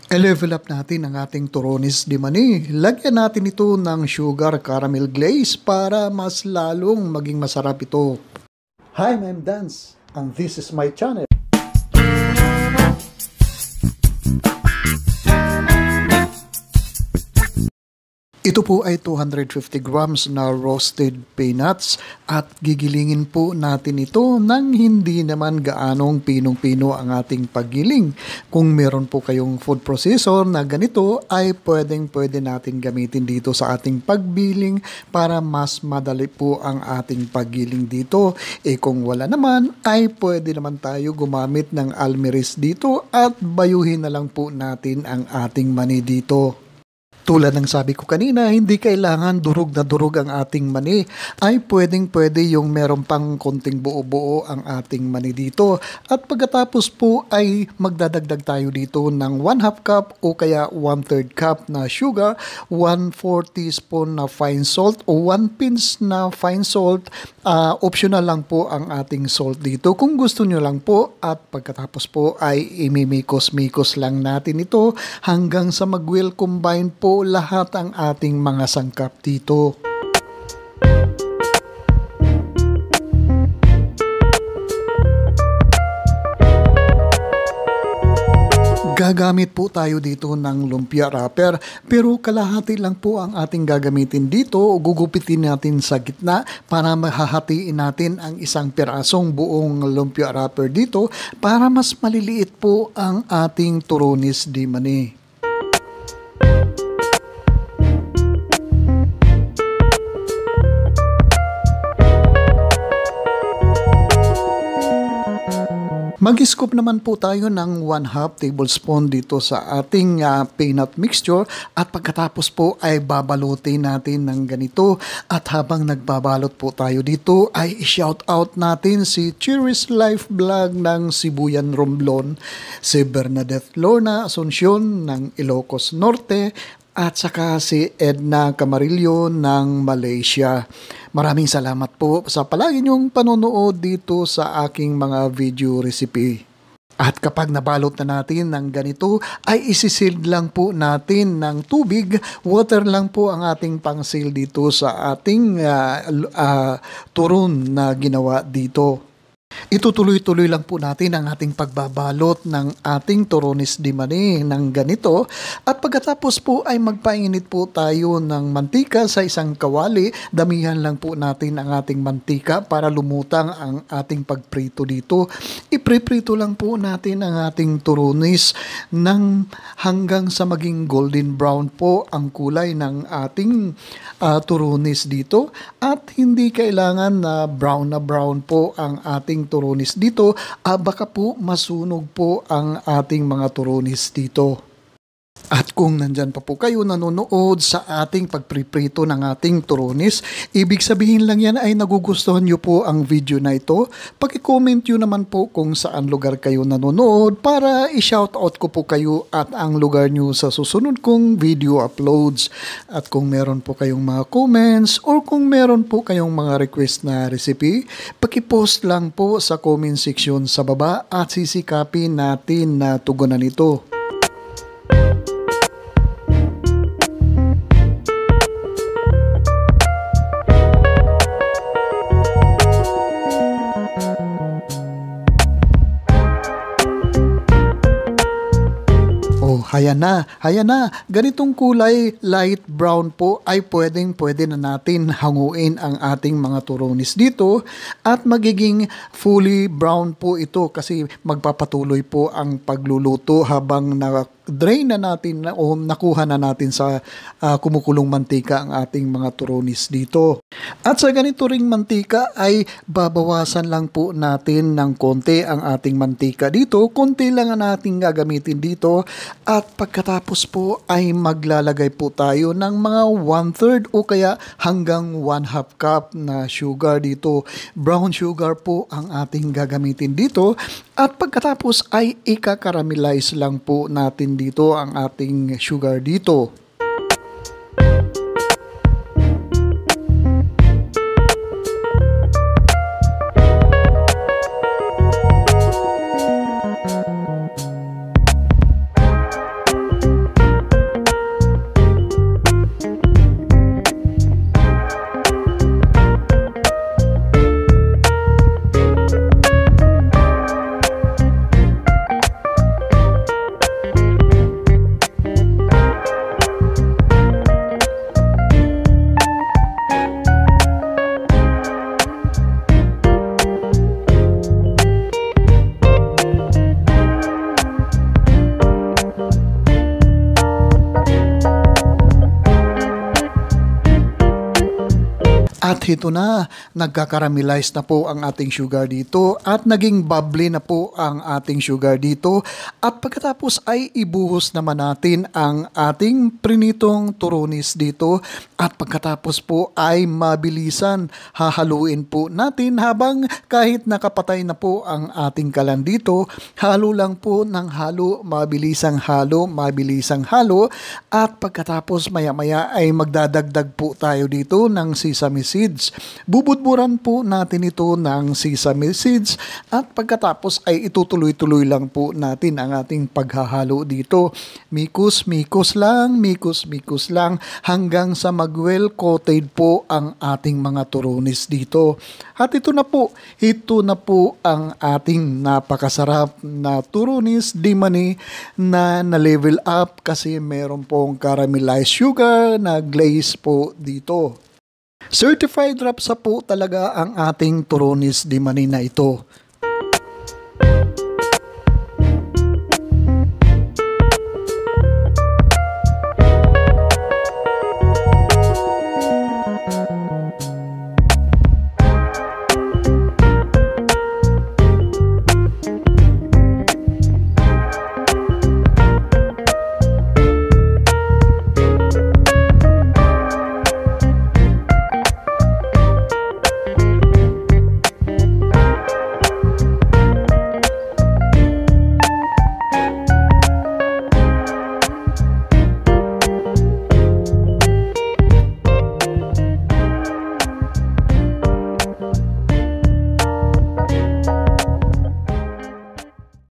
I-level up natin ang ating turonis di mani. Lagyan natin ito ng sugar caramel glaze para mas lalong maging masarap ito. Hi, I'm Dance and this is my channel. Ito po ay 250 grams na roasted peanuts at gigilingin po natin ito nang hindi naman gaanong pinong-pino ang ating paggiling. Kung meron po kayong food processor na ganito ay pwedeng-pwede natin gamitin dito sa ating pagbiling para mas madali po ang ating paggiling dito. Kung wala naman ay pwede naman tayo gumamit ng almiris dito at bayuhin na lang po natin ang ating mani dito. Tulad ng sabi ko kanina, hindi kailangan durog na durog ang ating mani. Ay pwedeng-pwede yung meron pang konting buo-buo ang ating mani dito. At pagkatapos po ay magdadagdag tayo dito ng 1/2 cup o kaya 1/3 cup na sugar, 1/4 teaspoon na fine salt o 1 pinch na fine salt. Optional lang po ang ating salt dito kung gusto nyo lang po. At pagkatapos po ay imimikos-mikos lang natin ito hanggang sa mag-well combine po lahat ang ating mga sangkap dito. Gagamit po tayo dito ng lumpia wrapper pero kalahati lang po ang ating gagamitin dito o gugupitin natin sa gitna para mahahatiin natin ang isang pirasong buong lumpia wrapper dito para mas maliliit po ang ating turonis di mani. Mag-scoop naman po tayo ng 1/2 tablespoon dito sa ating peanut mixture at pagkatapos po ay babalutin natin ng ganito at habang nagbabalot po tayo dito ay i-shout out natin si Cherish Life Vlog ng Sibuyan Romblon, si Bernadette Lorna Asuncion ng Ilocos Norte at saka si Edna Camarillo ng Malaysia. Maraming salamat po sa palagi niyong panonood dito sa aking mga video recipe. At kapag nabalot na natin ng ganito, ay isisealed lang po natin ng tubig. Water lang po ang ating pang-seal dito sa ating turon na ginawa dito. Itutuloy-tuloy lang po natin ang ating pagbabalot ng ating turonis di mani ng ganito at pagkatapos po ay magpainit po tayo ng mantika sa isang kawali. Damihan lang po natin ang ating mantika para lumutang ang ating pagprito dito. Ipriprito lang po natin ang ating turonis ng hanggang sa maging golden brown po ang kulay ng ating turonis dito at hindi kailangan na brown po ang ating turonis dito, baka po masunog po ang ating mga turonis dito. At kung nandyan pa po kayo nanonood sa ating pagpriprito ng ating turonis, ibig sabihin lang yan ay nagugustuhan nyo po ang video na ito. Paki-comment nyo naman po kung saan lugar kayo nanonood para i-shoutout ko po kayo at ang lugar nyo sa susunod kong video uploads. At kung meron po kayong mga comments or kung meron po kayong mga request na recipe, paki-post lang po sa comment section sa baba at sisikapin natin na tugunan ito. Hayan na. Ganitong kulay light brown po ay pwede na natin hanguin ang ating mga turonis dito at magiging fully brown po ito kasi magpapatuloy po ang pagluluto habang drain na natin o nakuha na natin sa kumukulong mantika ang ating mga turonis dito. At sa ganito ring mantika ay babawasan lang po natin ng konti ang ating mantika dito. Konti lang ang ating gagamitin dito at pagkatapos po ay maglalagay po tayo ng mga 1/3 o kaya hanggang 1/2 cup na sugar dito. Brown sugar po ang ating gagamitin dito at pagkatapos ay ika-caramelize lang po natin dito ang ating sugar dito. At ito na, nagkakaramelize na po ang ating sugar dito at naging bubbly na po ang ating sugar dito. At pagkatapos ay ibuhos naman natin ang ating prinitong turonis dito. At pagkatapos po ay mabilisan, hahaluin po natin habang kahit nakapatay na po ang ating kalan dito, halo lang po ng halo, mabilisang halo, mabilisang halo. At pagkatapos maya-maya ay magdadagdag po tayo dito ng sesame seeds. Bubudburan po natin ito ng sesame seeds at pagkatapos ay itutuloy-tuloy lang po natin ang ating paghahalo dito. Mikos-mikos lang hanggang sa mag-well coated po ang ating mga turonis dito. At ito na po ang ating napakasarap na turonis di mani na level up kasi meron pong caramelized sugar na glaze po dito. Certified Rapsa po talaga ang ating turonis di mani na ito.